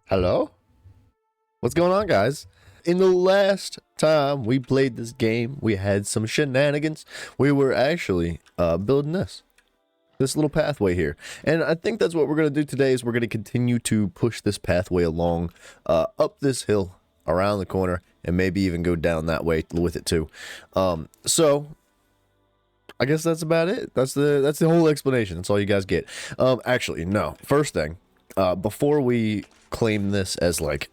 Hello? What's going on, guys? In the last time we played this game, we had some shenanigans. We were actually building this little pathway here. And I think that's what we're going to do today is we're going to continue to push this pathway along up this hill, around the corner, and maybe even go down that way with it too. So I guess that's about it. That's the whole explanation. That's all you guys get. Actually, no. First thing, before we claim this as like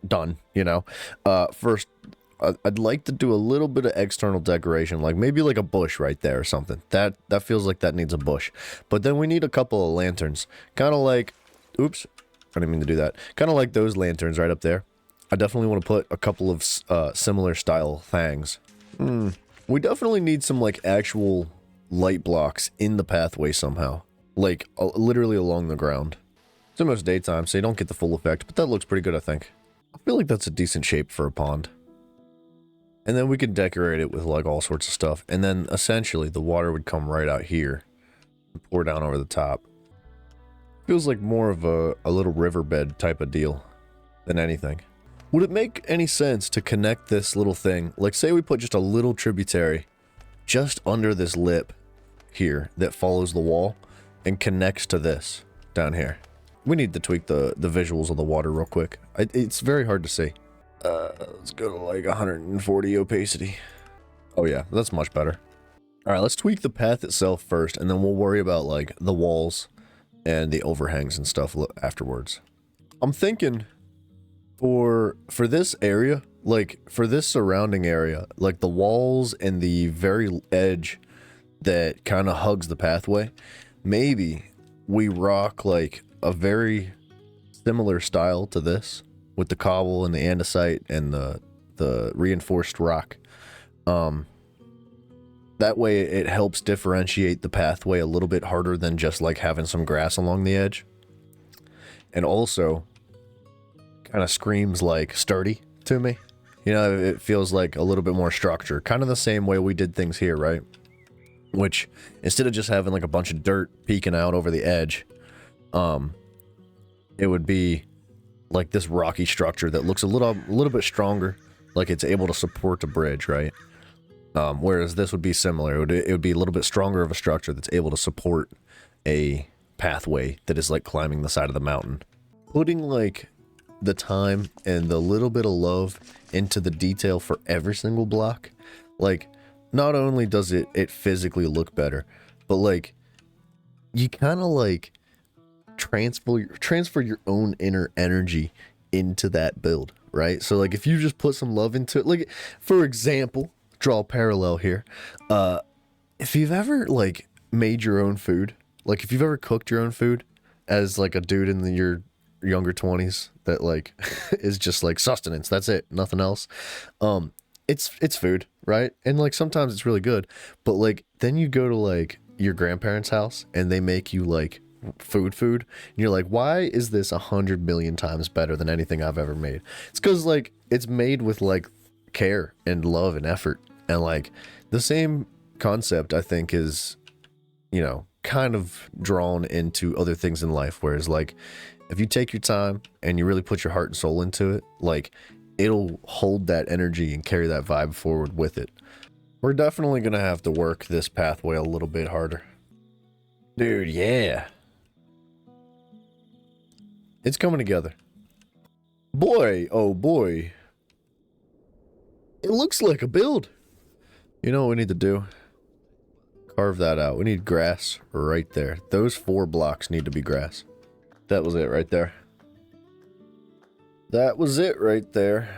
done, first I'd like to do a little bit of external decoration, like maybe like a bush right there or something. That feels like that needs a bush. But then we need a couple of lanterns, kind of like, oops, I didn't mean to do that. Kind of like those lanterns right up there. I definitely want to put a couple of similar style things. We definitely need some like actual light blocks in the pathway somehow, like literally along the ground. It's almost daytime, so you don't get the full effect, but that looks pretty good, I think. I feel like that's a decent shape for a pond. And then we could decorate it with like all sorts of stuff, and then essentially the water would come right out here and pour down over the top. Feels like more of a little riverbed type of deal than anything. Would it make any sense to connect this little thing, like say we put just a little tributary just under this lip here that follows the wall and connects to this down here? We need to tweak the visuals of the water real quick. It's very hard to see. Let's go to like 140 opacity. Oh yeah, that's much better. All right, let's tweak the path itself first, and then we'll worry about like the walls and the overhangs and stuff afterwards. I'm thinking for this area, like for this surrounding area, like the walls and the very edge that kind of hugs the pathway, maybe we rock like a very similar style to this with the cobble and the andesite and the reinforced rock. That way it helps differentiate the pathway a little bit harder than just like having some grass along the edge. And also kind of screams like sturdy to me. It feels like a little bit more structure, kind of the same way we did things here, right? Which instead of just having like a bunch of dirt peeking out over the edge, it would be like this rocky structure that looks a little bit stronger, like it's able to support a bridge, right? Whereas this would be similar. It would be a little bit stronger of a structure that's able to support a pathway that is like climbing the side of the mountain. Putting like the time and the little bit of love into the detail for every single block, like not only does it physically look better, but like you kind of like transfer your own inner energy into that build, right? So like if you just put some love into it, like for example, draw a parallel here, if you've ever like made your own food, like if you've ever cooked your own food as like a dude in your younger 20s that like is just like sustenance, that's it, nothing else, it's food, right? And like sometimes it's really good, but like then you go to like your grandparents' house and they make you like food and you're like, why is this 100 million times better than anything I've ever made? It's because like it's made with like care and love and effort, and like the same concept I think is kind of drawn into other things in life, whereas like if you take your time and you really put your heart and soul into it, like it'll hold that energy and carry that vibe forward with it. We're definitely gonna have to work this pathway a little bit harder, dude. Yeah, it's coming together. Boy, oh boy. It looks like a build. You know what we need to do? Carve that out. We need grass right there. Those 4 blocks need to be grass. That was it right there. That was it right there.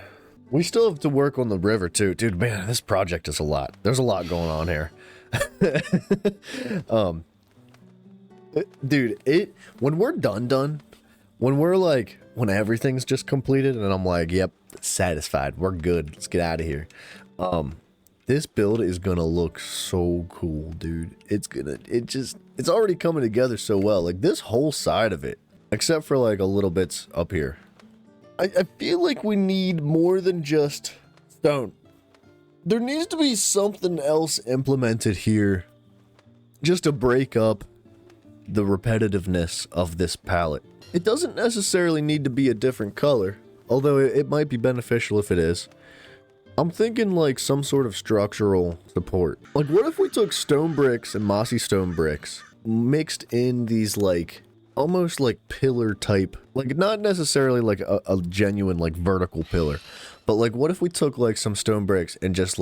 We still have to work on the river too. Dude, man, this project is a lot. There's a lot going on here. Dude, when we're done, when everything's just completed and I'm like, yep, satisfied, we're good, let's get out of here. This build is gonna look so cool, dude. It's already coming together so well. Like this whole side of it, except for like a little bits up here. I feel like we need more than just stone. There needs to be something else implemented here just to break up the repetitiveness of this palette. It doesn't necessarily need to be a different color, although it might be beneficial if it is. I'm thinking like some sort of structural support. Like what if we took stone bricks and mossy stone bricks, mixed in these like, almost like pillar type, like not necessarily like a genuine like vertical pillar, but like what if we took like some stone bricks and just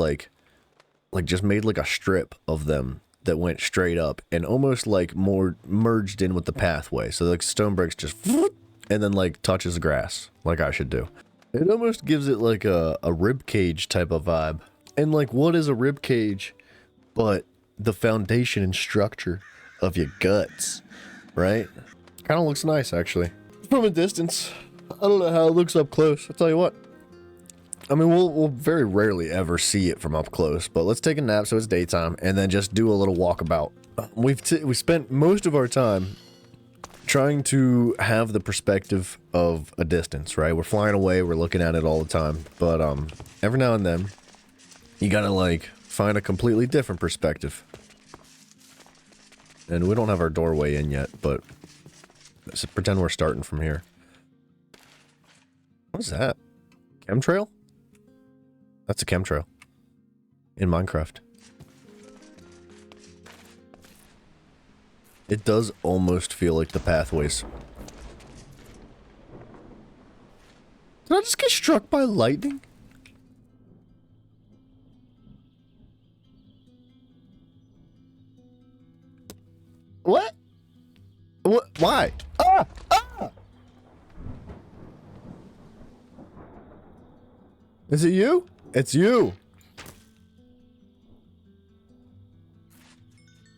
just made like a strip of them that went straight up and almost like more merged in with the pathway. So like stone bricks just and then like touches the grass like I should do. It almost gives it like a rib cage type of vibe. And like what is a rib cage but the foundation and structure of your guts, right? Kind of looks nice actually. From a distance, I don't know how it looks up close. I'll tell you what. I mean, we'll very rarely ever see it from up close, but let's take a nap so it's daytime and then just do a little walkabout. We spent most of our time trying to have the perspective of a distance, right? We're flying away, we're looking at it all the time, but every now and then you gotta like find a completely different perspective. And we don't have our doorway in yet, but let's pretend we're starting from here. What is that? Chemtrail? That's a chemtrail. In Minecraft. It does almost feel like the pathways. Did I just get struck by lightning? What? What? Why? Ah! Ah! Is it you? It's you.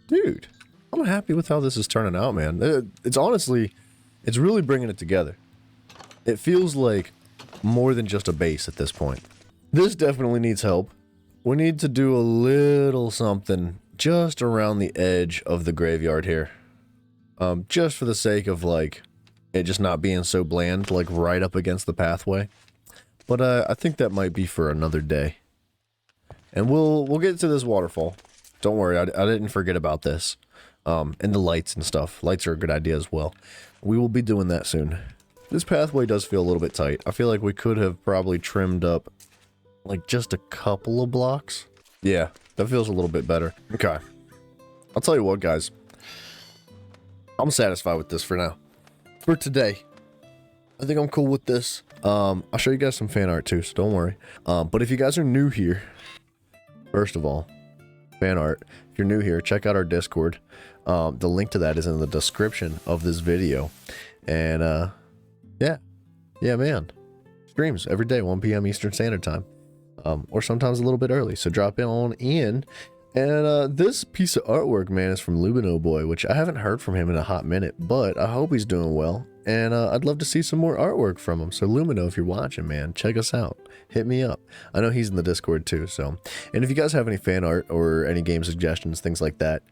Dude, I'm happy with how this is turning out, man. It's honestly, it's really bringing it together. It feels like more than just a base at this point. This definitely needs help. We need to do a little something just around the edge of the graveyard here. Just for the sake of like it just not being so bland, like right up against the pathway. But I think that might be for another day. And we'll get to this waterfall. Don't worry, I didn't forget about this. And the lights and stuff. Lights are a good idea as well. We will be doing that soon. This pathway does feel a little bit tight. I feel like we could have probably trimmed up like just a couple of blocks. Yeah, that feels a little bit better. Okay. I'll tell you what, guys. I'm satisfied with this for now. For today. I think I'm cool with this. I'll show you guys some fan art too, so don't worry. But if you guys are new here, first of all, fan art. If you're new here, check out our Discord. The link to that is in the description of this video. And yeah, man. Streams every day, 1 p.m. Eastern Standard Time. Or sometimes a little bit early. So drop in. And this piece of artwork, man, is from Lumino Boy, which I haven't heard from him in a hot minute, but I hope he's doing well. And I'd love to see some more artwork from him. So Lumino, if you're watching, man, check us out. Hit me up. I know he's in the Discord too, so. And if you guys have any fan art or any game suggestions, things like that,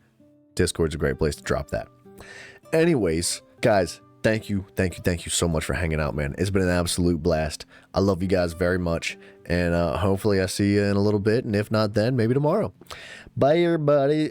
Discord's a great place to drop that. Anyways, guys, thank you so much for hanging out, man. It's been an absolute blast. I love you guys very much. And hopefully I see you in a little bit. And if not then, maybe tomorrow. Bye, everybody.